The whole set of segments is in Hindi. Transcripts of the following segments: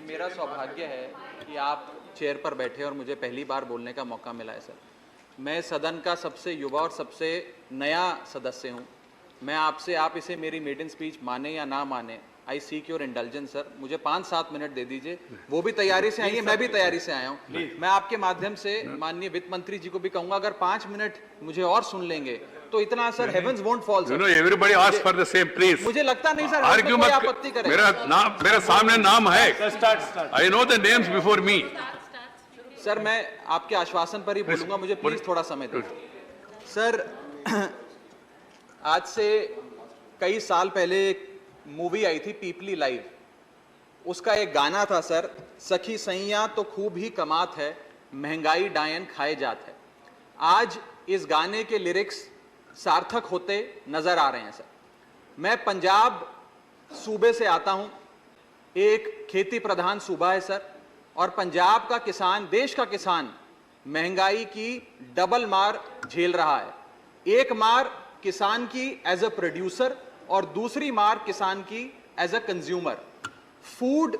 मेरा सौभाग्य है कि आप चेयर पर बैठे और मुझे पहली बार बोलने का मौका मिला है सर। मैं सदन का सबसे युवा और सबसे नया सदस्य हूं। मैं आपसे, आप इसे मेरी मेडन स्पीच माने या ना माने, आई सीक योर इंडल्जेंस सर। मुझे 5-7 मिनट दे दीजिए। वो भी तैयारी से आई है, मैं भी तैयारी से आया हूं। मैं आपके माध्यम से माननीय वित्त मंत्री जी को भी कहूंगा, अगर 5 मिनट मुझे और सुन लेंगे तो इतना sir heavens won't fall sir. Everybody ask for the same please. मुझे लगता नहीं सर आर्ग्यू मत, आपत्ति करें। मेरा सामने नाम है, I know the names before me. Sir मैं आपके आश्वासन पर ही बोलूंगा, मुझे प्लीज थोड़ा समय दें सर। आज से कई साल पहले एक मूवी आई थी पीपली लाइव, उसका एक गाना था सर, सखी सैया तो खूब ही कमात है, महंगाई डायन खाए जात है। आज इस गाने के लिरिक्स सार्थक होते नजर आ रहे हैं सर। मैं पंजाब सूबे से आता हूं, एक खेती प्रधान सूबा है सर, और पंजाब का किसान, देश का किसान महंगाई की डबल मार झेल रहा है। एक मार किसान की एज अ प्रोड्यूसर और दूसरी मार किसान की as a consumer. Food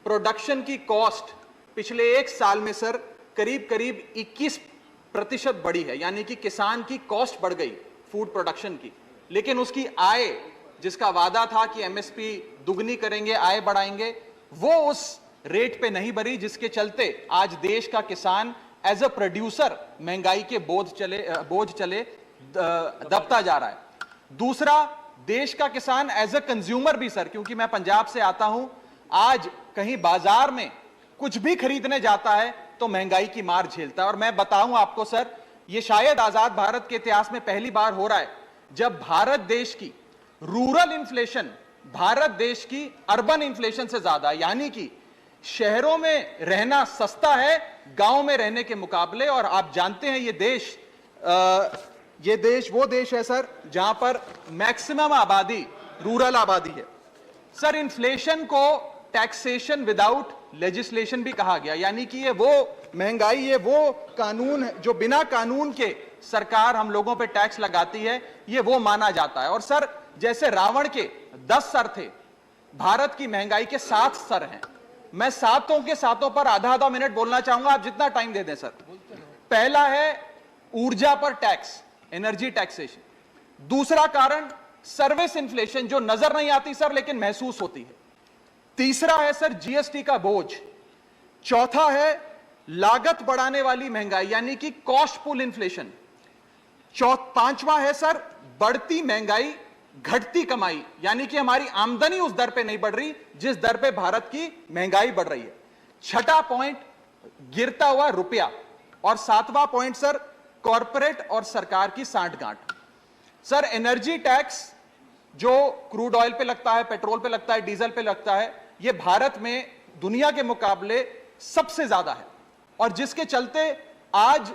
production की कॉस्ट पिछले 1 साल में सर करीब 21% बढ़ी है, यानी कि किसान की कॉस्ट बढ़ गई फूड प्रोडक्शन की, लेकिन उसकी आय, जिसका वादा था कि एमएसपी दुगनी करेंगे, आय बढ़ाएंगे, वो उस रेट पे नहीं बढ़ी, जिसके चलते आज देश का किसान एज अ प्रोड्यूसर महंगाई के बोझ चले दबता जा रहा है। दूसरा, देश का किसान एज अ कंज्यूमर भी सर, क्योंकि मैं पंजाब से आता हूं, आज कहीं बाजार में कुछ भी खरीदने जाता है तो महंगाई की मार झेलता है। और मैं बताऊं आपको सर, यह शायद आजाद भारत के इतिहास में पहली बार हो रहा है जब भारत देश की रूरल इन्फ्लेशन भारत देश की अर्बन इन्फ्लेशन से ज्यादा, यानी कि शहरों में रहना सस्ता है गांव में रहने के मुकाबले। और आप जानते हैं ये देश वो देश है सर जहां पर मैक्सिमम आबादी रूरल आबादी है। सर इन्फ्लेशन को टैक्सेशन विदाउट लेजिस्लेशन भी कहा गया, यानी कि ये वो महंगाई, ये वो कानून है जो बिना कानून के सरकार हम लोगों पे टैक्स लगाती है, ये वो माना जाता है। और सर जैसे रावण के 10 सर थे, भारत की महंगाई के 7 सर हैं। मैं सातों के सातों पर आधा मिनट बोलना चाहूंगा, आप जितना टाइम दे दें सर। पहला है ऊर्जा पर टैक्स, एनर्जी टैक्सेशन। दूसरा कारण सर्विस इन्फ्लेशन, जो नजर नहीं आती सर लेकिन महसूस होती है। तीसरा है सर जीएसटी का बोझ। चौथा है लागत बढ़ाने वाली महंगाई, यानी कि कॉस्ट पुल इन्फ्लेशन। पांचवा है सर बढ़ती महंगाई घटती कमाई, यानी कि हमारी आमदनी उस दर पे नहीं बढ़ रही जिस दर पे भारत की महंगाई बढ़ रही है। छठा पॉइंट गिरता हुआ रुपया। और सातवां पॉइंट सर कॉरपोरेट और सरकार की सांठगांठ। सर एनर्जी टैक्स जो क्रूड ऑयल पे लगता है, पेट्रोल पे लगता है, डीजल पे लगता है, यह भारत में दुनिया के मुकाबले सबसे ज्यादा है। और जिसके चलते आज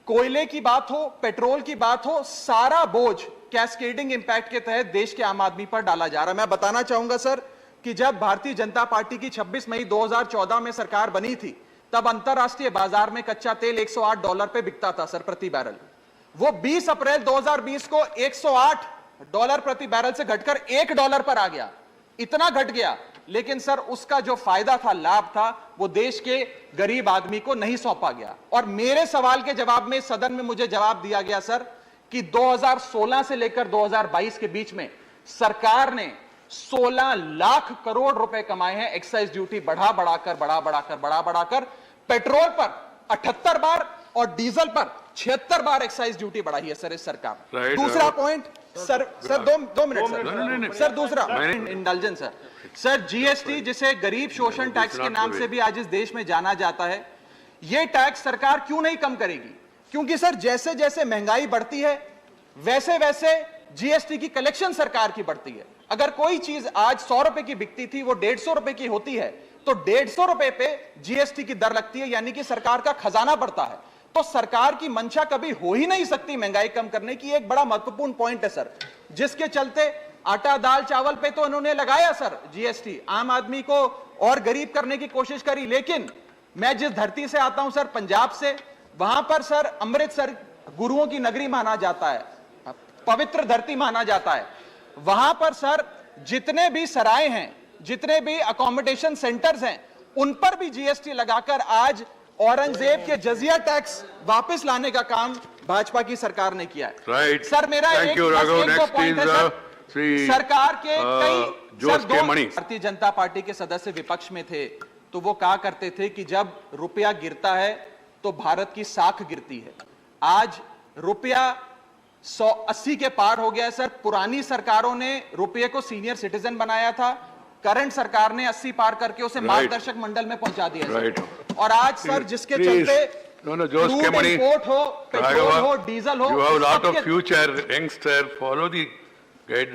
कोयले की बात हो, पेट्रोल की बात हो, सारा बोझ कैस्केडिंग इंपैक्ट के तहत देश के आम आदमी पर डाला जा रहा है। मैं बताना चाहूंगा सर कि जब भारतीय जनता पार्टी की 26 मई 2014 में सरकार बनी थी, तब अंतरराष्ट्रीय बाजार में कच्चा तेल $108 पे बिकता था सर प्रति बैरल। वो 20 अप्रैल 2020 को $108 प्रति बैरल से घटकर $1 पर आ गया। इतना घट गया, लेकिन सर उसका जो फायदा था, लाभ था, वो देश के गरीब आदमी को नहीं सौंपा गया। और मेरे सवाल के जवाब में सदन में मुझे जवाब दिया गया सर कि 2016 से लेकर 2022 के बीच में सरकार ने 16 लाख करोड़ रुपए कमाए हैं एक्साइज ड्यूटी बढ़ा बढ़ाकर। पेट्रोल पर 78 बार और डीजल पर 76 बार एक्साइज ड्यूटी बढ़ाई है सर इस सरकार। दूसरा पॉइंट सर दो मिनट सर दूसरा इंडल्जेंस सर जीएसटी, जिसे गरीब शोषण टैक्स के नाम से भी आज इस देश में जाना जाता है, यह टैक्स सरकार क्यों नहीं कम करेगी? क्योंकि सर जैसे जैसे महंगाई बढ़ती है वैसे वैसे जीएसटी की कलेक्शन सरकार की बढ़ती है। अगर कोई चीज आज 100 रुपए की बिकती थी, वो 150 रुपए की होती है, तो 150 रुपए पे जीएसटी की दर लगती है, यानी कि सरकार का खजाना बढ़ता है। तो सरकार की मंशा कभी हो ही नहीं सकती महंगाई कम करने की। एक बड़ा महत्वपूर्ण पॉइंट है सर, जिसके चलते आटा दाल चावल पे तो उन्होंने लगाया सर जीएसटी, आम आदमी को और गरीब करने की कोशिश करी। लेकिन मैं जिस धरती से आता हूं सर, पंजाब से, वहां पर सर अमृतसर गुरुओं की नगरी माना जाता है, पवित्र धरती माना जाता है। वहां पर सर जितने भी सराय हैं जितने भी अकोमोडेशन सेंटर्स हैं उन पर भी जीएसटी लगाकर आज औरंगजेब के जजिया टैक्स वापस लाने का काम भाजपा की सरकार ने किया है। Right. सर मेरा Thank एक you, बस Raghav. एक दो Next पॉइंट है is, सर। Sri, सरकार के कई जोश सर के दो मणि। भारतीय जनता पार्टी के सदस्य विपक्ष में थे तो वो कहा करते थे कि जब रुपया गिरता है तो भारत की साख गिरती है। आज रुपया 180 के पार हो गया है सर। पुरानी सरकारों ने रुपये को सीनियर सिटीजन बनाया था, करंट सरकार ने 80 पार करके उसे Right. मार्गदर्शक मंडल में पहुंचा दिया सर। Right. और आज सर जिसके Please. चलते No, जोश के क्रूड मणि। इंपोर्ट हो, पेट्रोल Raghav, हो, डीजल हो, you have a lot of सबके- future, youngster. Follow the guidelines.